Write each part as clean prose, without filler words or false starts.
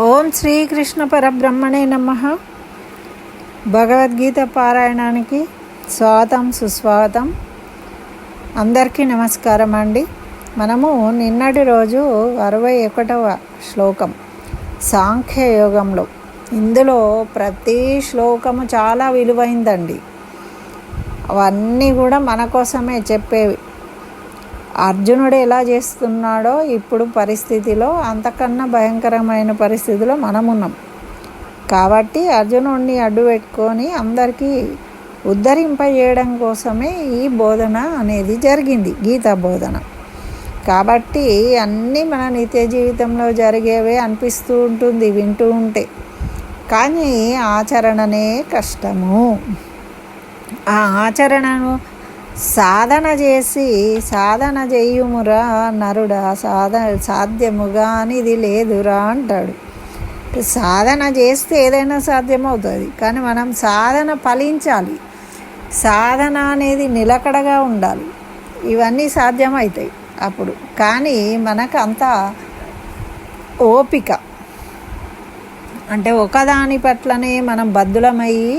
ఓం శ్రీకృష్ణ పరబ్రహ్మణే నమః. భగవద్గీత పారాయణానికి స్వాగతం, సుస్వాగతం. అందరికీ నమస్కారం అండి. మనము నిన్నటి రోజు 61వ శ్లోకం సాంఖ్యయోగంలో, ఇందులో ప్రతి శ్లోకము చాలా విలువైందండి. అవన్నీ కూడా మన కోసమే చెప్పేవి. అర్జునుడు ఎలా చేస్తున్నాడో ఇప్పుడు పరిస్థితిలో అంతకన్నా భయంకరమైన పరిస్థితిలో మనమున్నాం. కాబట్టి అర్జునుడిని అడ్డు పెట్టుకొని అందరికీ ఉద్ధరింపజేయడం కోసమే ఈ బోధన అనేది జరిగింది, గీతా బోధన. కాబట్టి అన్నీ మన నిత్య జీవితంలో జరిగేవే అనిపిస్తూ ఉంటుంది వింటూ ఉంటే, కానీ ఆచరణనే కష్టము. ఆ ఆచరణను సాధన చేయుమురా నరుడా, సాధ్యముగా అనేది లేదురా అంటాడు. సాధన చేస్తే ఏదైనా సాధ్యమవుతుంది, కానీ మనం సాధన ఫలించాలి. సాధన అనేది నిలకడగా ఉండాలి. ఇవన్నీ సాధ్యమవుతాయి అప్పుడు. కానీ మనకు అంత ఓపిక అంటే ఒకదాని పట్లనే మనం బద్ధులమయ్యి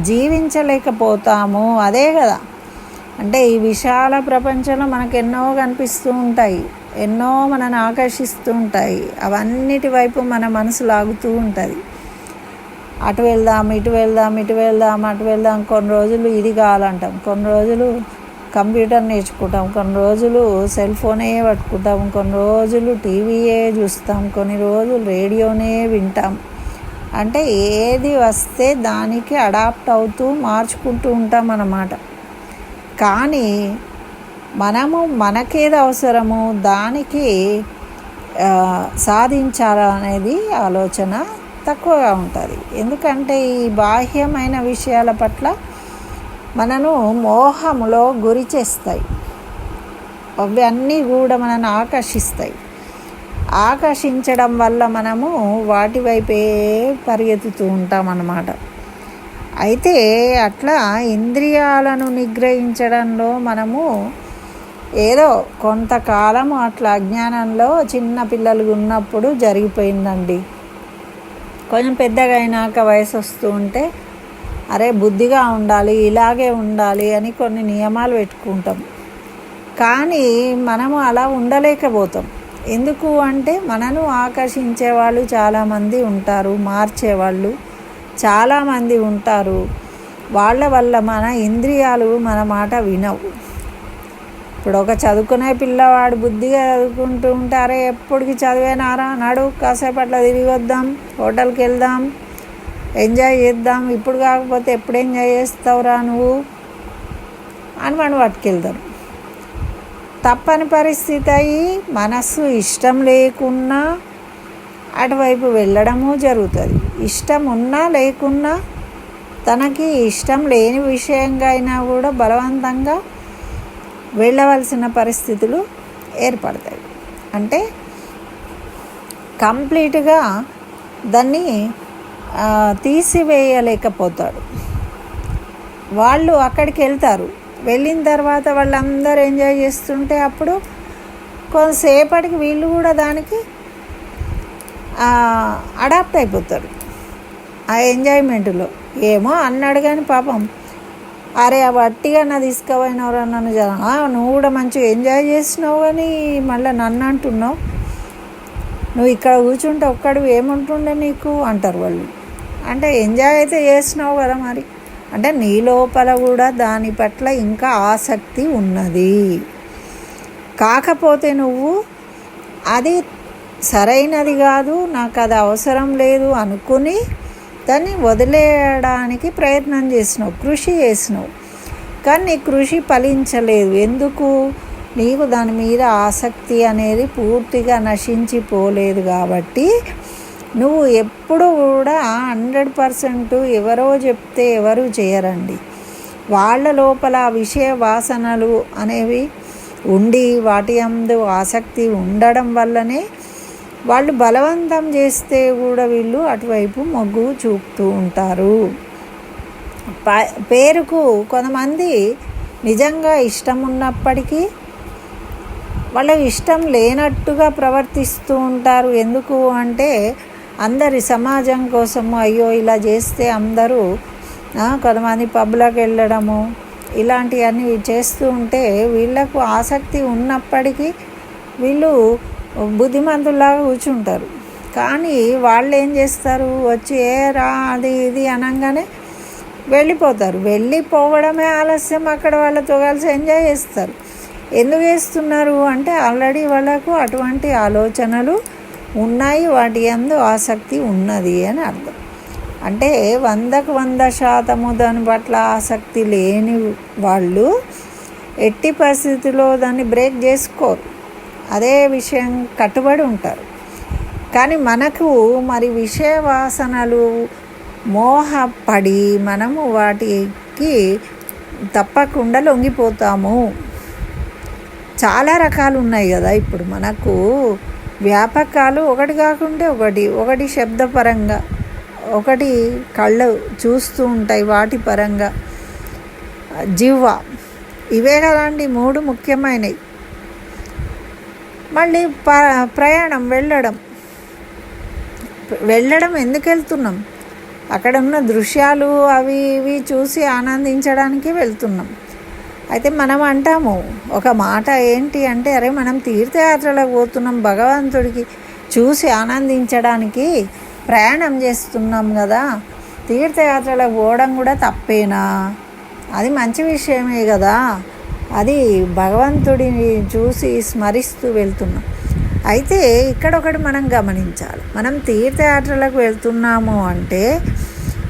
జీవించలేకపోతాము. అదే కదా, అంటే ఈ విశాల ప్రపంచంలో మనకు ఎన్నో కనిపిస్తూ ఉంటాయి, ఎన్నో మనని ఆకర్షిస్తూ ఉంటాయి. అవన్నిటి వైపు మన మనసు లాగుతూ ఉంటుంది. అటు వెళ్దాం, ఇటు వెళ్దాం, ఇటు వెళ్దాం, అటు వెళ్దాం. కొన్ని రోజులు ఇది కావాలంటాం, కొన్ని రోజులు కంప్యూటర్ నేర్చుకుంటాం, కొన్ని రోజులు సెల్ ఫోనే పట్టుకుంటాం, కొన్ని రోజులు టీవీయే చూస్తాం, కొన్ని రోజులు రేడియోనే వింటాం. అంటే ఏది వస్తే దానికి అడాప్ట్ అవుతూ మార్చుకుంటూ ఉంటాం అన్నమాట. కానీ మనము మనకేది అవసరమో దానికి సాధించాలనేది ఆలోచన తక్కువగా ఉంటుంది. ఎందుకంటే ఈ బాహ్యమైన విషయాల పట్ల మనను మోహములో గురి చేస్తాయి. అవన్నీ కూడా మనను ఆకర్షిస్తాయి. ఆకర్షించడం వల్ల మనము వాటి వైపే పరిగెత్తుతూ ఉంటాం అన్నమాట. అయితే అట్లా ఇంద్రియాలను నిగ్రహించడంలో మనము ఏదో కొంతకాలం అట్లా అజ్ఞానంలో చిన్న పిల్లలు ఉన్నప్పుడు జరిగిపోయిందండి. కొంచెం పెద్దగా అయినాక వయసు వస్తూ ఉంటే అరే బుద్ధిగా ఉండాలి, ఇలాగే ఉండాలి అని కొన్ని నియమాలు పెట్టుకుంటాం. కానీ మనము అలా ఉండలేకపోతాం. ఎందుకు అంటే మనను ఆకర్షించే వాళ్ళు చాలామంది ఉంటారు, మార్చేవాళ్ళు చాలామంది ఉంటారు. వాళ్ళ వల్ల మన ఇంద్రియాలు మన మాట వినవు. ఇప్పుడు ఒక చదువుకునే పిల్లవాడు బుద్ధిగా చదువుకుంటూ ఉంటారే, ఎప్పటికి చదివేనారా, నడు కాసేపు అట్లా తిరిగి వద్దాం, హోటల్కి వెళ్దాం, ఎంజాయ్ చేద్దాం, ఇప్పుడు కాకపోతే ఎప్పుడు ఎంజాయ్ చేస్తావురా నువ్వు అని మనం పట్టుకెళ్తాం. తప్పని పరిస్థితి అయ్యి మనస్సు ఇష్టం లేకున్నా అటువైపు వెళ్ళడము జరుగుతుంది. ఇష్టం ఉన్నా లేకున్నా తనకి ఇష్టం లేని విషయంగా అయినా కూడా బలవంతంగా వెళ్ళవలసిన పరిస్థితులు ఏర్పడతాయి. అంటే కంప్లీట్గా దాన్ని తీసివేయలేకపోతాడు. వాళ్ళు అక్కడికి వెళ్తారు, వెళ్ళిన తర్వాత వాళ్ళందరూ ఎంజాయ్ చేస్తుంటే అప్పుడు కొంతసేపటికి వీళ్ళు కూడా దానికి అడాప్ట్ అయిపోతారు. ఆ ఎంజాయ్మెంట్లో ఏమో అన్నాడు కానీ పాపం అరే ఆ వట్టిగా నా తీసుకుపోయినవరా నన్ను, నువ్వు కూడా మంచిగా ఎంజాయ్ చేసినావు కానీ మళ్ళీ నన్ను అంటున్నావు, నువ్వు ఇక్కడ కూర్చుంటే ఒక్కడు ఏముంటుండే నీకు అంటారు వాళ్ళు. అంటే ఎంజాయ్ అయితే చేసినావు కదా మరి, అంటే నీ లోపల కూడా దాని పట్ల ఇంకా ఆసక్తి ఉన్నది. కాకపోతే నువ్వు అది సరైనది కాదు, నాకు అది అవసరం లేదు అనుకుని దాన్ని వదిలేయడానికి ప్రయత్నం చేసినావు, కృషి చేసినావు. కానీ నీ కృషి ఫలించలేదు. ఎందుకు? నీకు దాని మీద ఆసక్తి అనేది పూర్తిగా నశించిపోలేదు. కాబట్టి నువ్వు ఎప్పుడు కూడా 100% ఎవరో చెప్తే ఎవరు చేయరండి. వాళ్ళ లోపల విషయ వాసనలు అనేవి ఉండి వాటి యందు ఆసక్తి ఉండడం వల్లనే వాళ్ళు బలవంతం చేస్తే కూడా వీళ్ళు అటువైపు మొగ్గు చూపుతూ ఉంటారు. పేరుకు కొంతమంది నిజంగా ఇష్టం ఉన్నప్పటికీ వాళ్ళకి ఇష్టం లేనట్టుగా ప్రవర్తిస్తూ ఉంటారు. ఎందుకు అంటే అందరి సమాజం కోసము అయ్యో ఇలా చేస్తే అందరూ కొంతమంది పబ్లకు వెళ్ళడము ఇలాంటివన్నీ చేస్తూ ఉంటే వీళ్ళకు ఆసక్తి ఉన్నప్పటికీ వీళ్ళు బుద్ధిమంతుల్లాగా కూర్చుంటారు. కానీ వాళ్ళు ఏం చేస్తారు, వచ్చి రా అది ఇది అనగానే వెళ్ళిపోతారు. వెళ్ళిపోవడమే ఆలస్యం. అక్కడ వాళ్ళతో కలిసి ఎంజాయ్ చేస్తారు. ఎందుకు చేస్తున్నారు అంటే ఆల్రెడీ వాళ్ళకు అటువంటి ఆలోచనలు ఉన్నాయి, వాటి యందు ఆసక్తి ఉన్నది అని అర్థం. అంటే 100కు 100% దాని పట్ల ఆసక్తి లేని వాళ్ళు ఎట్టి పరిస్థితిలో దాన్ని బ్రేక్ చేసుకోరు, అదే విషయం కట్టుబడి ఉంటారు. కానీ మనకు మరి విషయ వాసనలు మోహపడి మనము వాటికి తప్పకుండా లొంగిపోతాము. చాలా రకాలు ఉన్నాయి కదా ఇప్పుడు మనకు వ్యాపకాలు, ఒకటి కాకుంటే ఒకటి శబ్దపరంగా, ఒకటి కళ్ళు చూస్తూ ఉంటాయి వాటి పరంగా, జివ్వ, ఇవే కదండి 3 ముఖ్యమైనవి. మళ్ళీ ప్రయాణం, వెళ్ళడం ఎందుకు వెళ్తున్నాం, అక్కడ ఉన్న దృశ్యాలు అవి ఇవి చూసి ఆనందించడానికి వెళ్తున్నాం. అయితే మనం అంటాము ఒక మాట ఏంటి అంటే, అరే మనం తీర్థయాత్రలకు పోతున్నాం, భగవంతుడికి చూసి ఆనందించడానికి ప్రయాణం చేస్తున్నాం కదా, తీర్థయాత్రలకు పోవడం కూడా తప్పేనా, అది మంచి విషయమే కదా, అది భగవంతుడిని చూసి స్మరిస్తూ వెళ్తున్నాం. అయితే ఇక్కడ ఒకటి మనం గమనించాలి, మనం తీర్థయాత్రలకు వెళ్తున్నాము అంటే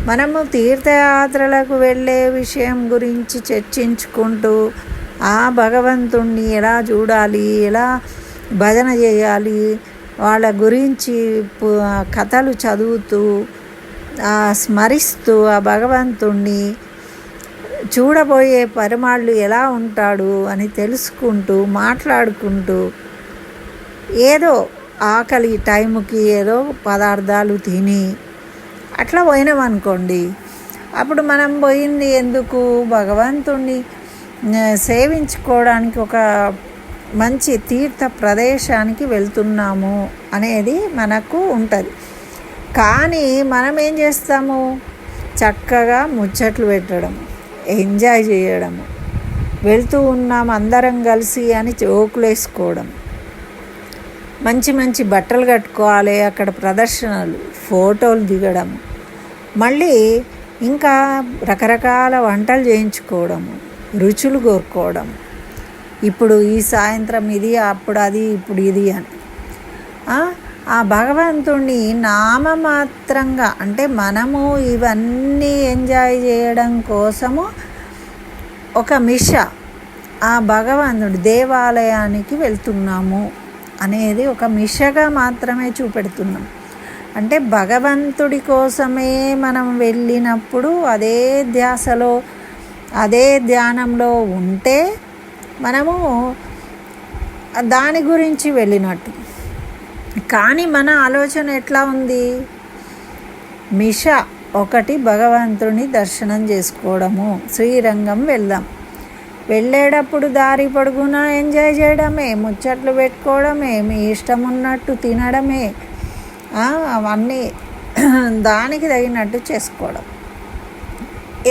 మనము తీర్థయాత్రలకు వెళ్ళే విషయం గురించి చర్చించుకుంటూ ఆ భగవంతుణ్ణి ఎలా చూడాలి, ఎలా భజన చేయాలి, వాళ్ళ గురించి కథలు చదువుతూ స్మరిస్తూ ఆ భగవంతుణ్ణి చూడబోయే పరిమాళ్ళు ఎలా ఉంటాడు అని తెలుసుకుంటూ మాట్లాడుకుంటూ ఏదో ఆకలి టైంకి ఏదో పదార్థాలు తిని అట్లా పోయినామనుకోండి, అప్పుడు మనం పోయింది ఎందుకు, భగవంతుణ్ణి సేవించుకోవడానికి ఒక మంచి తీర్థ ప్రదేశానికి వెళ్తున్నాము అనేది మనకు ఉంటుంది. కానీ మనం ఏం చేస్తాము, చక్కగా ముచ్చట్లు పెట్టడం, ఎంజాయ్ చేయడము, వెళ్తూ ఉన్నాం అందరం కలిసి అని జోకులు వేసుకోవడం, మంచి మంచి బట్టలు కట్టుకోవాలి, అక్కడ ప్రదర్శనలు, ఫోటోలు దిగడం, మళ్ళీ ఇంకా రకరకాల వంటలు చేయించుకోవడము, రుచులు కోరుకోవడం, ఇప్పుడు ఈ సాయంత్రం ఇది, అప్పుడు అది, ఇప్పుడు ఇది అని ఆ భగవంతుణ్ణి నామమాత్రంగా, అంటే మనము ఇవన్నీ ఎంజాయ్ చేయడం కోసము ఒక ఆ భగవంతుడి దేవాలయానికి వెళ్తున్నాము అనేది ఒక మిషగా మాత్రమే చూపెడుతున్నాం. అంటే భగవంతుడి కోసమే మనం వెళ్ళినప్పుడు అదే ధ్యాసలో అదే ధ్యానంలో ఉంటే మనము దాని గురించి వెళ్ళినట్టు. కానీ మన ఆలోచన ఎట్లా ఉంది, ఒకటి భగవంతుని దర్శనం చేసుకోవడము, శ్రీరంగం వెళ్దాం, వెళ్ళేటప్పుడు దారి పొడుగునా ఎంజాయ్ చేయడమే, ముచ్చట్లు పెట్టుకోవడమే, మీ ఇష్టం ఉన్నట్టు తినడమే, అవన్నీ దానికి తగినట్టు చేసుకోవడం.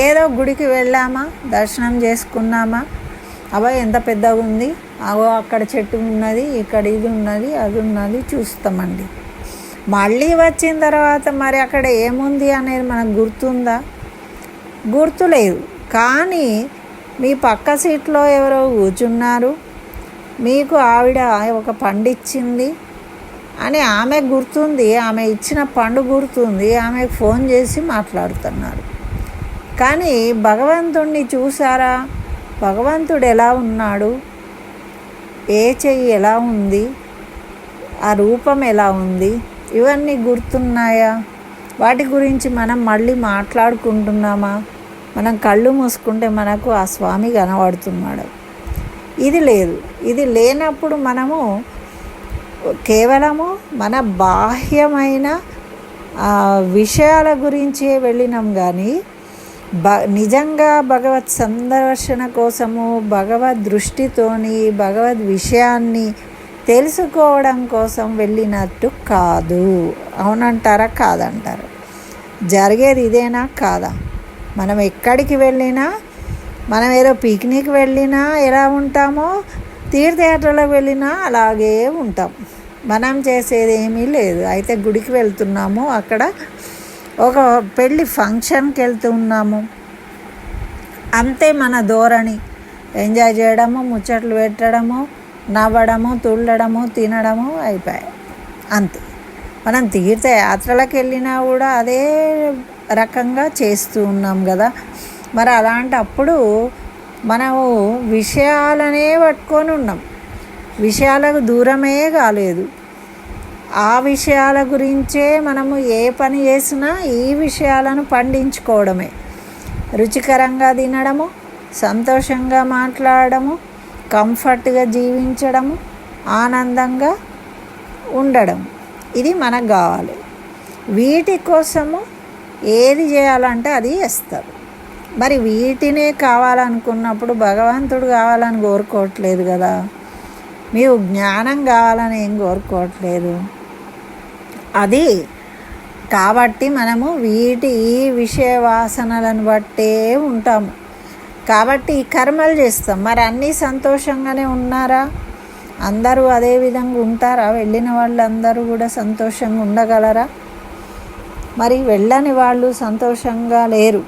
ఏదో గుడికి వెళ్ళామా, దర్శనం చేసుకున్నామా, ఎంత పెద్దగా ఉంది, అక్కడ చెట్టు ఉన్నది, ఇక్కడ ఇది ఉన్నది, అది ఉన్నది చూస్తామండి. మళ్ళీ వచ్చిన తర్వాత మరి అక్కడ ఏముంది అనేది మనకు గుర్తుందా, గుర్తులేదు. కానీ మీ పక్క సీట్లో ఎవరో కూర్చున్నారు, మీకు ఆవిడ ఒక పండు ఇచ్చింది అని ఆమె గుర్తుంది, ఆమె ఇచ్చిన పండు గుర్తుంది, ఆమెకు ఫోన్ చేసి మాట్లాడుతున్నారు. కానీ భగవంతుణ్ణి చూసారా, భగవంతుడు ఎలా ఉన్నాడు, ఏ చెయ్యి ఎలా ఉంది, ఆ రూపం ఎలా ఉంది, ఇవన్నీ గుర్తున్నాయా, వాటి గురించి మనం మళ్ళీ మాట్లాడుకుంటున్నామా? మనం కళ్ళు మూసుకుంటే మనకు ఆ స్వామి కనబడుతున్నాడు. ఇది లేదు. ఇది లేనప్పుడు మనము కేవలము మన బాహ్యమైన విషయాల గురించే వెళ్ళినాం. కానీ నిజంగా భగవత్ సందర్శన కోసము భగవద్ దృష్టితోని భగవద్ విషయాన్ని తెలుసుకోవడం కోసం వెళ్ళినట్టు కాదు. అవునంటారా? కాదంటారు. జరిగేది ఇదేనా? కాదా? మనం ఎక్కడికి వెళ్ళినా, మనం ఏదో పిక్నిక్ వెళ్ళినా ఎలా ఉంటామో, తీర్థయాత్రలకు వెళ్ళినా అలాగే ఉంటాం. మనం చేసేది ఏమీ లేదు. అయితే గుడికి వెళ్తున్నాము, అక్కడ ఒక పెళ్ళి ఫంక్షన్కి వెళ్తున్నాము, అంతే మన ధోరణి. ఎంజాయ్ చేయడము, ముచ్చట్లు పెట్టడము, నవ్వడము, తుళ్ళడము, తినడము, అయిపోయాయి అంతే. మనం తీర్థయాత్రలకు వెళ్ళినా కూడా అదే రకంగా చేస్తూ ఉన్నాం కదా. మరి అలాంటప్పుడు మనము విషయాలనే పట్టుకొని ఉన్నాం, విషయాలకు దూరమే కాలేదు. ఆ విషయాల గురించే మనము ఏ పని చేసినా ఈ విషయాలను పండించుకోవడమే. రుచికరంగా తినడము, సంతోషంగా మాట్లాడడము, కంఫర్ట్గా జీవించడము, ఆనందంగా ఉండడం, ఇది మనకు కావాలి. వీటి కోసము ఏది చేయాలంటే అది చేస్తారు. మరి వీటినే కావాలనుకున్నప్పుడు భగవంతుడు కావాలని కోరుకోవట్లేదు కదా, మీకు జ్ఞానం కావాలని ఏం కోరుకోవట్లేదు. అది కాబట్టి మనము ఈ విషయ వాసనలను బట్టే ఉంటాము. కాబట్టి ఈ కర్మలు చేస్తాం. మరి అన్నీ సంతోషంగానే ఉన్నారా? అందరూ అదే విధంగా ఉంటారా? వెళ్ళిన వాళ్ళందరూ కూడా సంతోషంగా ఉండగలరా? మరి వెళ్ళని వాళ్ళు సంతోషంగా లేరు.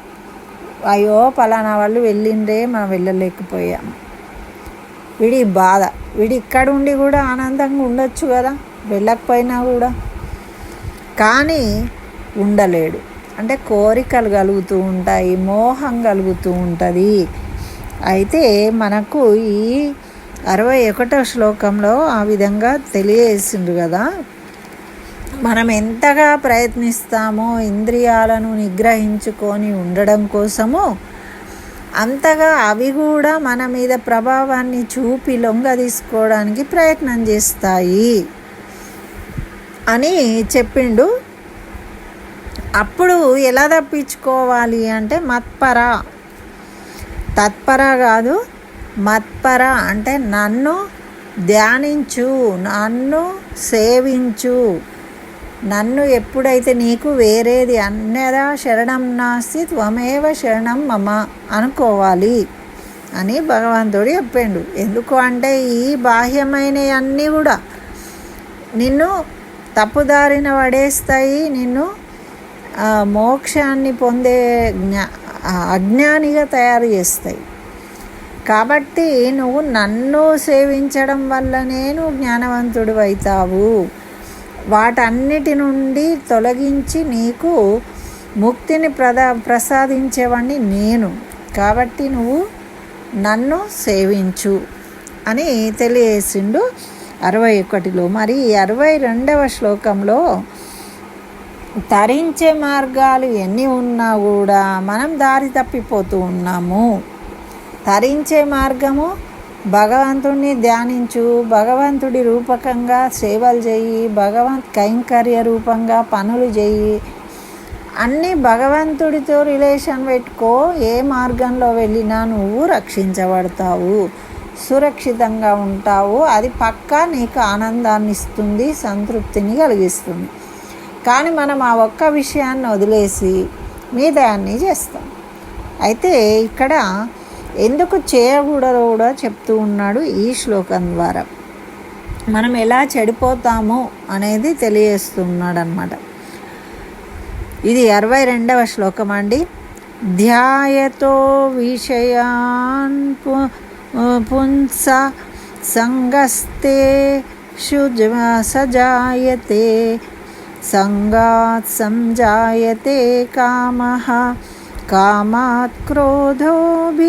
అయ్యో పలానా వాళ్ళు వెళ్ళిండ్రే, మనం వెళ్ళలేకపోయాము, వీడి బాధ. వీడి ఇక్కడ ఉండి కూడా ఆనందంగా ఉండొచ్చు కదా, వెళ్ళకపోయినా కూడా. కానీ ఉండలేడు. అంటే కోరికలు కలుగుతూ ఉంటాయి, మోహం కలుగుతూ ఉంటుంది. అయితే మనకు ఈ 61వ శ్లోకంలో ఆ విధంగా తెలియజేసిండు కదా. మనం ఎంతగా ప్రయత్నిస్తామో ఇంద్రియాలను నిగ్రహించుకొని ఉండడం కోసము, అంతగా అవి కూడా మన మీద ప్రభావాన్ని చూపి లొంగ తీసుకోవడానికి ప్రయత్నం చేస్తాయి అని చెప్పిండు. అప్పుడు ఎలా తప్పించుకోవాలి అంటే తత్పర కాదు, మత్పర అంటే నన్ను ధ్యానించు, నన్ను సేవించు. నన్ను ఎప్పుడైతే నీకు వేరేది అన్యదా శరణం నాస్తి త్వమేవ శరణం మమ అనుకోవాలి అని భగవంతుడు చెప్పిండు. ఎందుకు అంటే ఈ బాహ్యమైనవన్నీ కూడా నిన్ను తప్పుదారిన పడేస్తాయి, నిన్ను మోక్షాన్ని పొందే అజ్ఞానిగా తయారు చేస్తాయి. కాబట్టి నువ్వు నన్ను సేవించడం వల్లనే నువ్వు జ్ఞానవంతుడు అవుతావు. వాటన్నిటి నుండి తొలగించి నీకు ముక్తిని ప్రసాదించేవాడిని నేను. కాబట్టి నువ్వు నన్ను సేవించు అని తెలియజేసిండు 61లో. మరి 62వ శ్లోకంలో తరించే మార్గాలు ఎన్ని ఉన్నా కూడా మనం దారి తప్పిపోతూ ఉన్నాము. తరించే మార్గము భగవంతుడిని ధ్యానించు, భగవంతుడి రూపకంగా సేవలు చేయి, కైంకర్య రూపంగా పనులు చేయి, అన్నీ భగవంతుడితో రిలేషన్ పెట్టుకో. ఏ మార్గంలో వెళ్ళినా నువ్వు రక్షించబడతావు, సురక్షితంగా ఉంటావు. అది పక్కా నీకు ఆనందాన్ని ఇస్తుంది, సంతృప్తిని కలిగిస్తుంది. కానీ మనం ఆ ఒక్క విషయాన్ని వదిలేసి మిగతాన్ని చేస్తాం. అయితే ఇక్కడ ఎందుకు చేయకూడదో కూడా చెప్తూ ఉన్నాడు ఈ శ్లోకం ద్వారా. మనం ఎలా చెడిపోతాము అనేది తెలియజేస్తున్నాడు అన్నమాట. ఇది 62వ శ్లోకం అండి. ధ్యాయతో విషయాన్ పుంస సంగస్తే సజాయతే సంగాత్ సంజాయతే కామః కామాత్ క్రోధోభిజాయతే.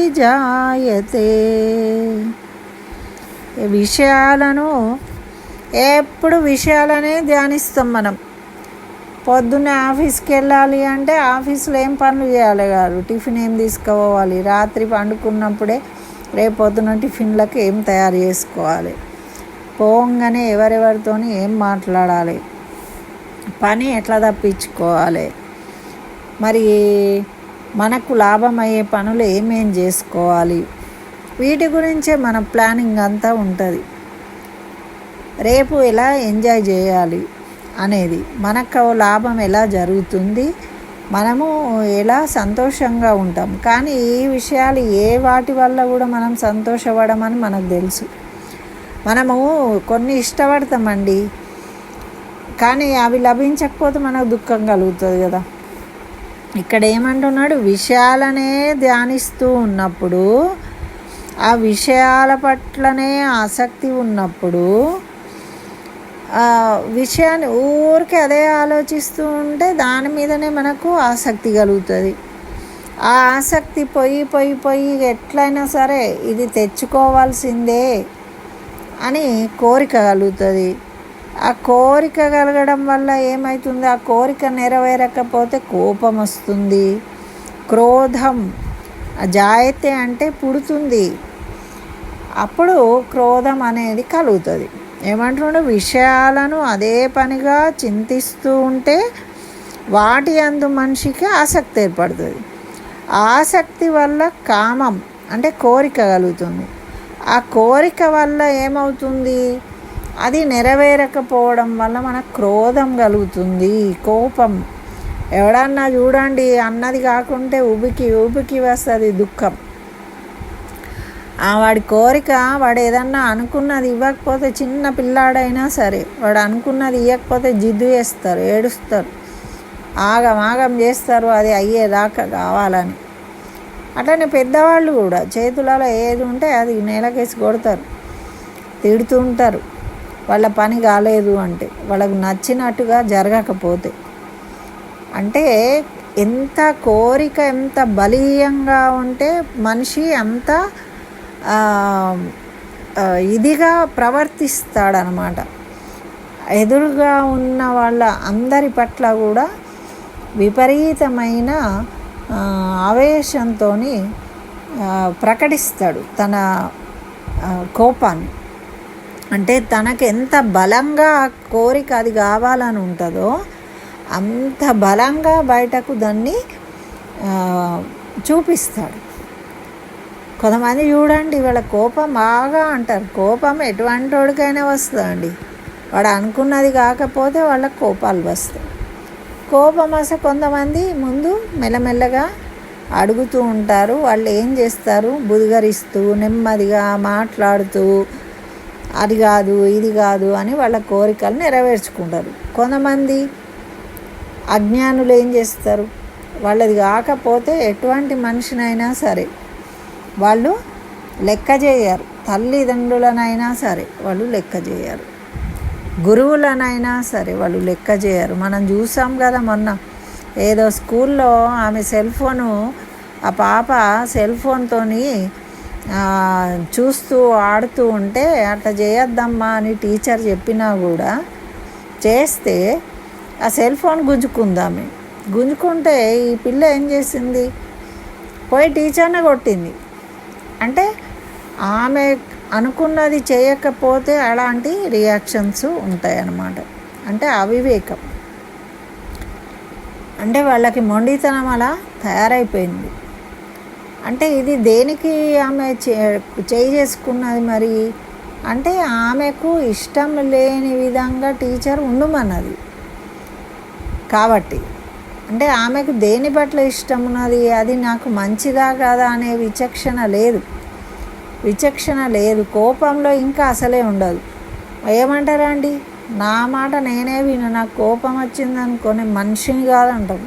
ఎప్పుడు విషయాలనే ధ్యానిస్తాం మనం. పొద్దున్నే ఆఫీస్కి వెళ్ళాలి అంటే ఆఫీస్లో ఏం పనులు చేయాలి కాదు, టిఫిన్ ఏం తీసుకుపోవాలి, రాత్రి పండుకున్నప్పుడే రేపు పొద్దున టిఫిన్లకు ఏం తయారు చేసుకోవాలి, పోగానే ఎవరెవరితోని ఏం మాట్లాడాలి, పని ఎట్లా తప్పించుకోవాలి, మరి మనకు లాభమయ్యే పనులు ఏమేం చేసుకోవాలి, వీటి గురించే మన ప్లానింగ్ అంతా ఉంటుంది. రేపు ఎలా ఎంజాయ్ చేయాలి అనేది, మనకు లాభం ఎలా జరుగుతుంది, మనము ఎలా సంతోషంగా ఉంటాం. కానీ ఈ విషయాలు ఏ వాటి వల్ల కూడా మనం సంతోషపడమని మనకు తెలుసు. మనము కొన్ని ఇష్టపడతామండి, కానీ అవి లభించకపోతే మనకు దుఃఖం కలుగుతుంది కదా. ఇక్కడ ఏమంటున్నాడు, విషయాలనే ధ్యానిస్తూ ఉన్నప్పుడు, ఆ విషయాల పట్లనే ఆసక్తి ఉన్నప్పుడు, విషయాన్ని ఊరికే అదే ఆలోచిస్తూ ఉంటే దాని మీదనే మనకు ఆసక్తి కలుగుతుంది. ఆ ఆసక్తి పోయి ఎట్లయినా సరే ఇది తెచ్చుకోవాల్సిందే అని కోరిక కలుగుతుంది. ఆ కోరిక కలగడం వల్ల ఏమవుతుంది, ఆ కోరిక నెరవేరకపోతే కోపం వస్తుంది, క్రోధం జాయతే అంటే పుడుతుంది. అప్పుడు క్రోధం అనేది కలుగుతుంది. ఏమంటున్నాడు, విషయాలను అదే పనిగా చింతిస్తూ ఉంటే వాటి యందు మనిషికి ఆసక్తి ఏర్పడుతుంది. ఆసక్తి వల్ల కామం అంటే కోరిక కలుగుతుంది. ఆ కోరిక వల్ల ఏమవుతుంది, అది నెరవేరకపోవడం వల్ల మనకు క్రోధం కలుగుతుంది, కోపం. ఎవడన్నా చూడండి, అన్నది కాకుంటే ఉబికి వస్తుంది దుఃఖం. వాడి కోరిక, వాడు ఏదన్నా అనుకున్నది ఇవ్వకపోతే, చిన్న పిల్లాడైనా సరే వాడు అనుకున్నది ఇవ్వకపోతే జిద్దు చేస్తారు, ఏడుస్తారు, ఆగం చేస్తారు అది అయ్యేదాకా కావాలని. అట్లనే పెద్దవాళ్ళు కూడా చేతులలో ఏది ఉంటే అది నేలకేసి కొడతారు, తిడుతూ ఉంటారు వాళ్ళ పని కాలేదు అంటే, వాళ్ళకు నచ్చినట్టుగా జరగకపోతే. అంటే ఎంత కోరిక ఎంత బలీయంగా ఉంటే మనిషి అంత ఇదిగా ప్రవర్తిస్తాడనమాట. ఎదురుగా ఉన్న వాళ్ళ అందరి పట్ల కూడా విపరీతమైన ఆవేశంతో ప్రకటిస్తాడు తన కోపాన్ని. అంటే తనకు ఎంత బలంగా కోరిక అది కావాలని ఉంటుందో అంత బలంగా బయటకు దాన్ని చూపిస్తాడు. కొంతమంది చూడండి, వాళ్ళ కోపం బాగా అంటారు. కోపం ఎటువంటి వాడికైనా వస్తుందండి. వాడు అనుకున్నది కాకపోతే వాళ్ళకి కోపాలు వస్తాయి. కోపం వస్తే కొంతమంది ముందు మెల్లమెల్లగా అడుగుతూ ఉంటారు. వాళ్ళు ఏం చేస్తారు, బుదిగరిస్తూ నెమ్మదిగా మాట్లాడుతూ అది కాదు ఇది కాదు అని వాళ్ళ కోరికలు నెరవేర్చుకుంటారు. కొంతమంది అజ్ఞానులు ఏం చేస్తారు, వాళ్ళది కాకపోతే ఎటువంటి మనిషినైనా సరే వాళ్ళు లెక్క చేయరు. తల్లిదండ్రులనైనా సరే వాళ్ళు లెక్క చేయరు, గురువులనైనా సరే వాళ్ళు లెక్క చేయరు. మనం చూసాం కదా మొన్న ఏదో స్కూల్లో ఆమె ఆ పాప సెల్ ఫోన్తో చూస్తూ ఆడుతూ ఉంటే అట్లా చేయొద్దమ్మా అని టీచర్ చెప్పినా కూడా చేస్తే ఆ సెల్ ఫోన్ గుంజుకుంటే ఈ పిల్ల ఏం చేసింది, పోయి టీచర్ని కొట్టింది. అంటే ఆమె అనుకున్నది చేయకపోతే అలాంటి రియాక్షన్స్ ఉంటాయన్నమాట. అంటే అవివేకం, అంటే వాళ్ళకి మొండితనం అలా తయారైపోయింది. అంటే ఇది దేనికి ఆమె చేసుకున్నది మరి అంటే ఆమెకు ఇష్టం లేని విధంగా టీచర్ ఉండమన్నది కాబట్టి. అంటే ఆమెకు దేని పట్ల ఇష్టం ఉన్నది, అది నాకు మంచిదా కాదా అనే విచక్షణ లేదు. కోపంలో ఇంకా అసలే ఉండదు. ఏమంటారండి, నా మాట నేనే విను, నాకు కోపం వచ్చింది అనుకోని మనిషిని కాదంటాం.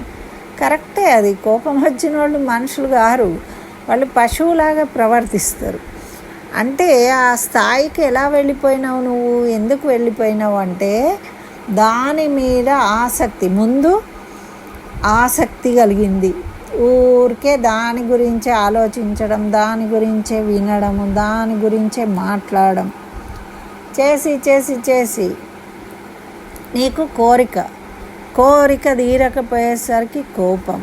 కరెక్టే, అది కోపం వచ్చిన వాళ్ళు మనుషులు కారు, వాళ్ళు పశువులాగా ప్రవర్తిస్తారు. అంటే ఆ స్థాయికి ఎలా వెళ్ళిపోయినావు నువ్వు, ఎందుకు వెళ్ళిపోయినావు అంటే దాని మీద ముందు ఆసక్తి కలిగింది. ఊరికే దాని గురించే ఆలోచించడం, దాని గురించే వినడము, దాని గురించే మాట్లాడడం చేసి నీకు కోరిక తీరకపోయేసరికి కోపం.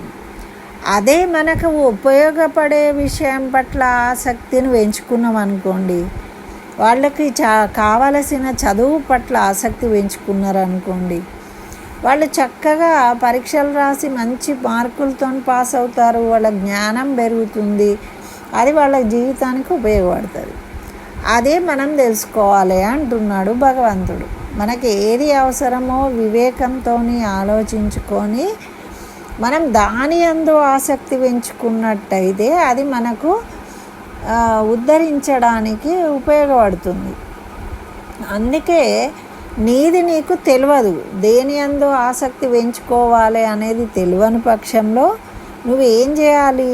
అదే మనకు ఉపయోగపడే విషయం పట్ల ఆసక్తిని పెంచుకున్నాం అనుకోండి, వాళ్ళకి కావలసిన చదువు పట్ల ఆసక్తి పెంచుకున్నారనుకోండి, వాళ్ళు చక్కగా పరీక్షలు రాసి మంచి మార్కులతో పాస్ అవుతారు, వాళ్ళ జ్ఞానం పెరుగుతుంది, అది వాళ్ళ జీవితానికి ఉపయోగపడుతుంది. అదే మనం తెలుసుకోవాలి అంటున్నాడు భగవంతుడు. మనకి ఏది అవసరమో వివేకంతో ఆలోచించుకొని మనం దాని యందు ఆసక్తి పెంచుకున్నట్టయితే అది మనకు ఉద్ధరించడానికి ఉపయోగపడుతుంది. అందుకే నీది నీకు తెలియదు, దేని యందు ఆసక్తి పెంచుకోవాలి అనేది తెలియని పక్షంలో నువ్వేం చేయాలి?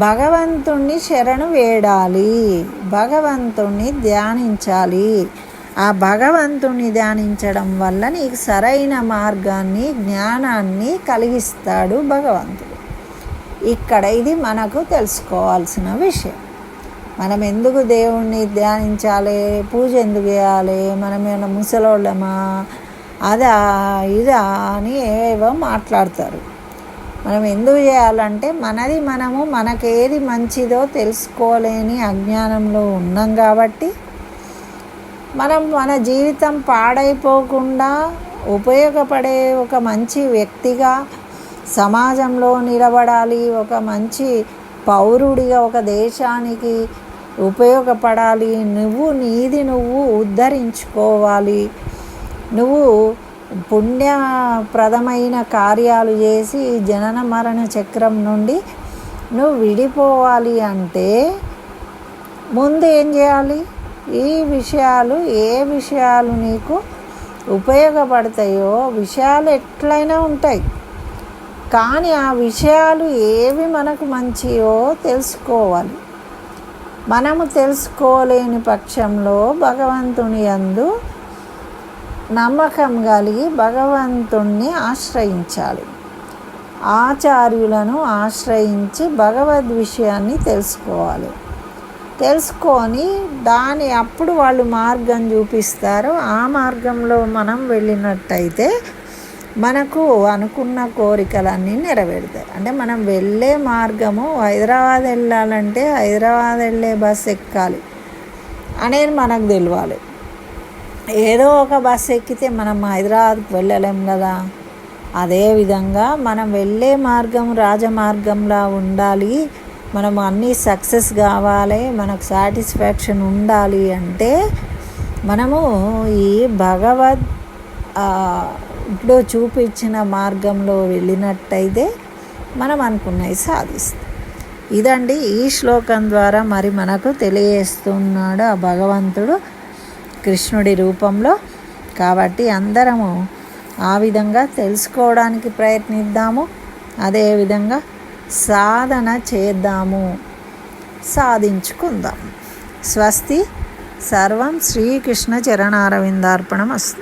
భగవంతుణ్ణి శరణు వేడాలి, భగవంతుణ్ణి ధ్యానించాలి. ఆ భగవంతుణ్ణి ధ్యానించడం వల్ల నీకు సరైన మార్గాన్ని, జ్ఞానాన్ని కలిగిస్తాడు భగవంతుడు. ఇక్కడ ఇది మనకు తెలుసుకోవాల్సిన విషయం. మనం ఎందుకు దేవుణ్ణి ధ్యానించాలి, పూజ ఎందుకు చేయాలి, మనం ఏమైనా ముసలోళ్ళమా, అదా ఇదా అని ఏవో మాట్లాడతారు. మనం ఎందుకు చేయాలంటే మనకేది మంచిదో తెలుసుకోలేని అజ్ఞానంలో ఉన్నాం కాబట్టి మన జీవితం పాడైపోకుండా ఉపయోగపడే ఒక మంచి వ్యక్తిగా సమాజంలో నిలబడాలి, ఒక మంచి పౌరుడిగా ఒక దేశానికి ఉపయోగపడాలి. నీది నువ్వు ఉద్ధరించుకోవాలి. నువ్వు పుణ్యప్రదమైన కార్యాలు చేసి జనన మరణ చక్రం నుండి నువ్వు విడిపోవాలి అంటే ముందు ఏం చేయాలి? ఏ విషయాలు నీకు ఉపయోగపడతాయో విషయాలు ఎట్లయినా ఉంటాయి, కానీ ఆ విషయాలు ఏవి మనకు మంచియో తెలుసుకోవాలి. మనము తెలుసుకోలేని పక్షంలో భగవంతుని యందు నమ్మకం కలిగి భగవంతుణ్ణి ఆశ్రయించాలి. ఆచార్యులను ఆశ్రయించి భగవద్ విషయాన్ని తెలుసుకొని అప్పుడు వాళ్ళు మార్గం చూపిస్తారు. ఆ మార్గంలో మనం వెళ్ళినట్టయితే మనకు అనుకున్న కోరికలన్నీ నెరవేరుతాయి. అంటే మనం వెళ్ళే మార్గము హైదరాబాద్ వెళ్ళాలంటే హైదరాబాద్ వెళ్ళే బస్సు ఎక్కాలి అనేది మనకు తెలియాలి. ఏదో ఒక బస్సు ఎక్కితే మనం హైదరాబాద్కి వెళ్ళలేం కదా. అదేవిధంగా మనం వెళ్ళే మార్గం రాజమార్గంలా ఉండాలి, మనం అన్నీ సక్సెస్ కావాలి, మనకు సాటిస్ఫాక్షన్ ఉండాలి అంటే మనము ఈ భగవద్లో చూపించిన మార్గంలో వెళ్ళినట్టయితే మనం అనుకున్నవి సాధిస్తాం. ఇదండి ఈ శ్లోకం ద్వారా మరి మనకు తెలియజేస్తున్నాడు ఆ భగవంతుడు కృష్ణుడి రూపంలో. కాబట్టి అందరము ఆ విధంగా తెలుసుకోవడానికి ప్రయత్నిద్దాము, అదేవిధంగా సాధన చేద్దాము, సాధించుకుందాం. స్వస్తి. సర్వం శ్రీకృష్ణ చరణారవిందార్పణమస్తు.